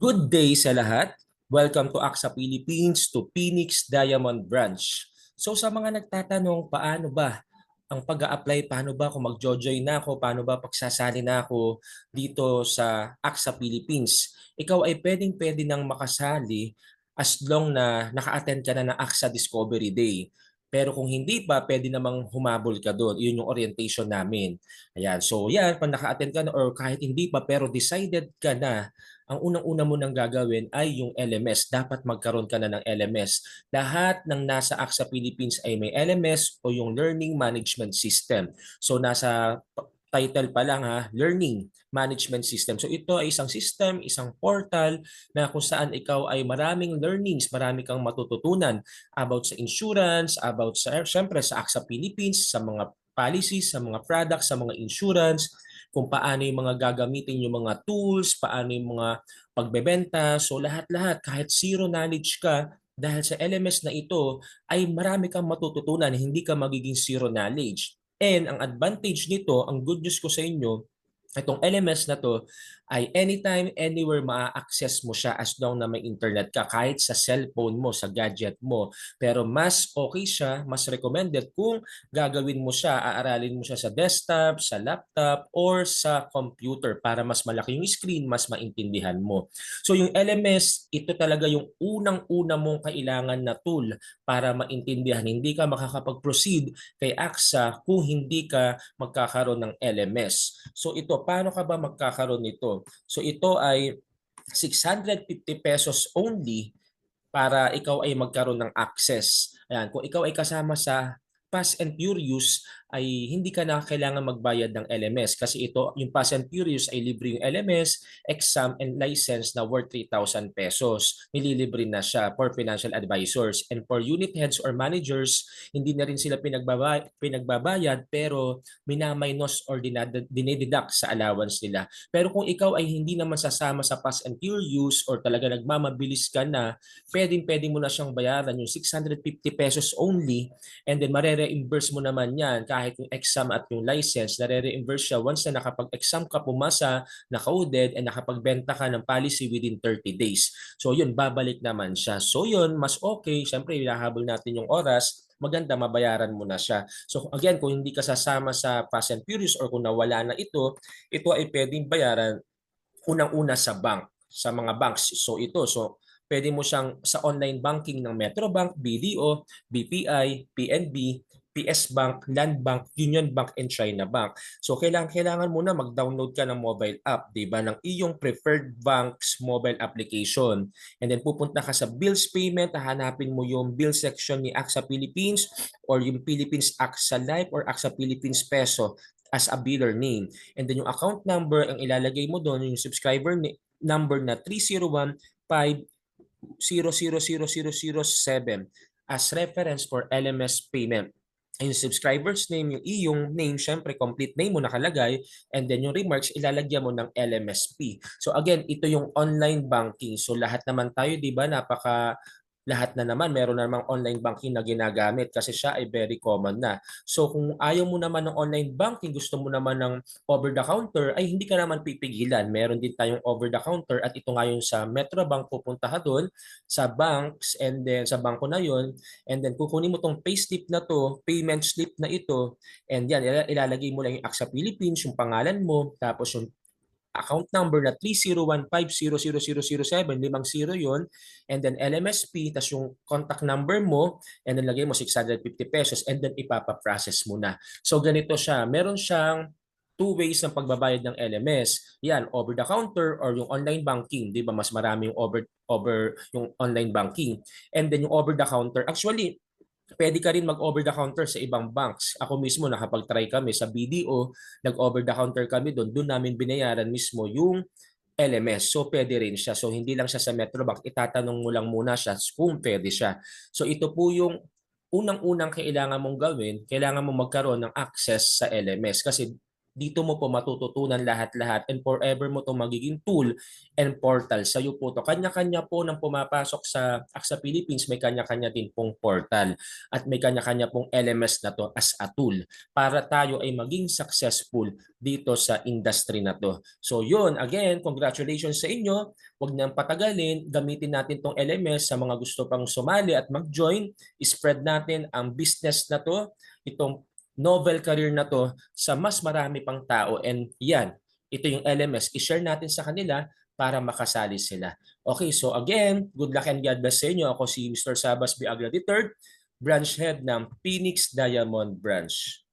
Good day sa lahat. Welcome to AXA Philippines to Phoenix Diamond Branch. So sa mga nagtatanong paano ba ang pag-a-apply, paano ba kung mag-join na ako, paano ba pagsasali na ako dito sa AXA Philippines, ikaw ay pwedeng-pwede nang makasali as long na naka-attend ka na ng AXA Discovery Day. Pero kung hindi pa, pwede namang humabol ka doon. Yun yung orientation namin. Ayan. So yan, pag naka-attend ka na or kahit hindi pa pero decided ka na, ang unang-una mo nang gagawin ay yung LMS. Dapat magkaroon ka na ng LMS. Lahat ng nasa AXA Philippines ay may LMS o yung Learning Management System. So nasa title pa lang ha, Learning Management System. So ito ay isang system, isang portal na kung saan ikaw ay maraming learnings, marami kang matututunan about sa insurance, about sa syempre sa AXA Philippines, sa mga policies, sa mga products, sa mga insurance, kung paano yung mga gagamitin yung mga tools, paano yung mga pagbebenta. So lahat-lahat, kahit zero knowledge ka, dahil sa LMS na ito, ay marami kang matututunan, hindi ka magiging zero knowledge. And ang advantage nito, ang good news ko sa inyo, itong LMS na to ay anytime, anywhere ma-access mo siya as long na may internet ka, kahit sa cellphone mo, sa gadget mo. Pero mas okay siya, mas recommended kung gagawin mo siya, aaralin mo siya sa desktop, sa laptop, or sa computer para mas malaki yung screen, mas maintindihan mo. So yung LMS, ito talaga yung unang-una mong kailangan na tool para maintindihan. Hindi ka makakapag-proceed kay AXA kung hindi ka magkakaroon ng LMS. So ito, paano ka ba magkakaroon nito? So ito ay 650 pesos only para ikaw ay magkaroon ng access. Ayan, kung ikaw ay kasama sa Fast and Furious ay hindi ka na kailangan magbayad ng LMS kasi ito, yung Fast and Furious ay libre yung LMS, exam and license na worth 3,000 pesos. Nililibre na siya for financial advisors. And for unit heads or managers, hindi na rin sila pinagbabayad pero minamainos or dinededuct sa allowance nila. Pero kung ikaw ay hindi naman sasama sa Fast and Furious or talaga nagmamabilis ka na, pwedeng-pwede mo na siyang bayaran yung 650 pesos only and then mare-reimburse mo naman yan kahit yung exam at yung license, nare-reimburse siya once na nakapag-exam ka, pumasa, na-coded, and nakapagbenta ka ng policy within 30 days. So yun, babalik naman siya. So yun, mas okay. Siyempre, hinahabol natin yung oras, maganda mabayaran mo na siya. So again, kung hindi ka sasama sa Fast and Furious or kung nawala na ito ay pwedeng bayaran unang-una sa bank, sa mga banks. So ito, so pwede mo siyang sa online banking ng Metrobank, BDO, BPI, PNB, PS Bank, Land Bank, Union Bank, and China Bank. So kailangan mo na mag-download ka ng mobile app, 'di ba, ng iyong preferred bank's mobile application. And then pupunta ka sa bills payment, hahanapin mo yung bill section ni AXA Philippines or yung Philippines AXA Life or AXA Philippines Peso as a biller name. And then yung account number, ang ilalagay mo doon, yung subscriber number na 30150000007 as reference for LMS payment. Yung subscriber's name, yung iyong name, syempre complete name mo nakalagay, and then yung remarks, ilalagyan mo ng LMSP. So again, ito yung online banking. So lahat naman tayo, di ba, lahat na naman, meron na namang online banking na ginagamit kasi siya ay very common na. So kung ayaw mo naman ng online banking, gusto mo naman ng over-the-counter, ay hindi ka naman pipigilan. Meron din tayong over-the-counter at ito nga yung sa Metrobank, pupunta ka doon sa banks and then sa bangko na yon, and then kukunin mo tong payslip na to, payment slip na ito, and yan, ilalagay mo lang yung AXA Philippines, yung pangalan mo, tapos yung account number na 301500007, 50 yon, and then LMSP, tas yung contact number mo, and then lagay mo 650 pesos, and then ipapa-process mo na. So ganito siya, meron siyang two ways ng pagbabayad ng LMS. Yan, over the counter or yung online banking, 'di ba? Mas marami yung over yung online banking. And then yung over the counter, actually pwede ka rin mag-over the counter sa ibang banks. Ako mismo nakapag-try kami sa BDO, nag-over the counter kami doon. Doon namin binayaran mismo yung LMS. So pwede rin siya. So hindi lang siya sa Metrobank, itatanong mo lang muna siya kung pwede siya. So ito po yung unang-unang kailangan mong gawin, kailangan mong magkaroon ng access sa LMS kasi dito mo po matututunan lahat-lahat and forever mo to magiging tool and portal. Sa'yo po to. Kanya-kanya po nang pumapasok sa AXA Philippines, may kanya-kanya din pong portal at may kanya-kanya pong LMS na to as a tool para tayo ay maging successful dito sa industry na to. So yun, again, congratulations sa inyo. Huwag nang patagalin, gamitin natin tong LMS sa mga gusto pang sumali at mag-join. Spread natin ang business na to, itong novel career na to sa mas marami pang tao. And yan, ito yung LMS. I-share natin sa kanila para makasali sila. Okay, so again, good luck and God bless sa inyo. Ako si Mr. Sabas B. Agra III, branch head ng Phoenix Diamond Branch.